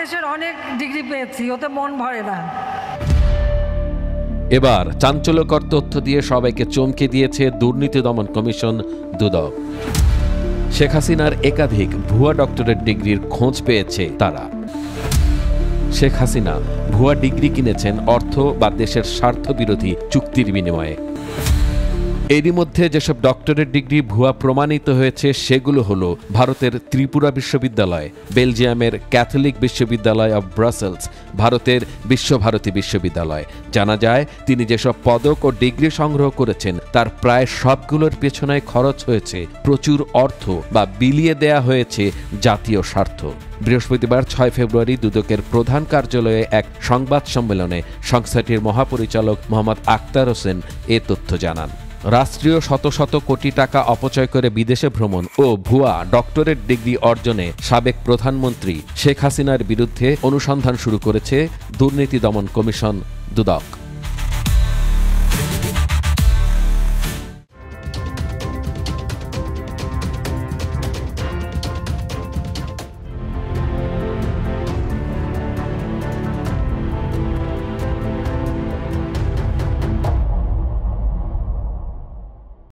দেশের অনেক ডিগ্রি পেয়েছি, ওতে মন ভরে না। এবার চাঞ্চল্যকর তথ্য দিয়ে সবাইকে চমকে দিয়েছে দুর্নীতি দমন কমিশন দুদক। শেখ হাসিনার একাধিক ভুয়া ডক্টরেট ডিগ্রির খোঁজ পেয়েছে তারা। শেখ হাসিনা ভুয়া ডিগ্রি কিনেছেন অর্থ বা দেশের স্বার্থবিরোধী চুক্তির বিনিময়ে। এরই মধ্যে যেসব ডক্টরেট ডিগ্রি ভুয়া প্রমাণিত হয়েছে সেগুলো হলো ভারতের ত্রিপুরা বিশ্ববিদ্যালয়, বেলজিয়ামের ক্যাথলিক বিশ্ববিদ্যালয় অব ব্রাসেলস, ভারতের বিশ্বভারতী বিশ্ববিদ্যালয়। জানা যায় তিনি যেসব পদক ও ডিগ্রি সংগ্রহ করেছেন তার প্রায় সবগুলোর পেছনে খরচ হয়েছে প্রচুর অর্থ বা বিলিয়ে দেয়া হয়েছে জাতীয় স্বার্থ। বৃহস্পতিবার ৬ ফেব্রুয়ারি দুদকের প্রধান কার্যালয়ে এক সংবাদ সম্মেলনে সংস্থাটির মহাপরিচালক মোহাম্মদ আক্তার হোসেন এ তথ্য জানান। রাষ্ট্রীয় শত শত কোটি টাকা অপচয় করে বিদেশে ভ্রমণ ও ভুয়া ডক্টরেট ডিগ্রি অর্জনে সাবেক প্রধানমন্ত্রী শেখ হাসিনার বিরুদ্ধে অনুসন্ধান শুরু করেছে দুর্নীতি দমন কমিশন দুদক।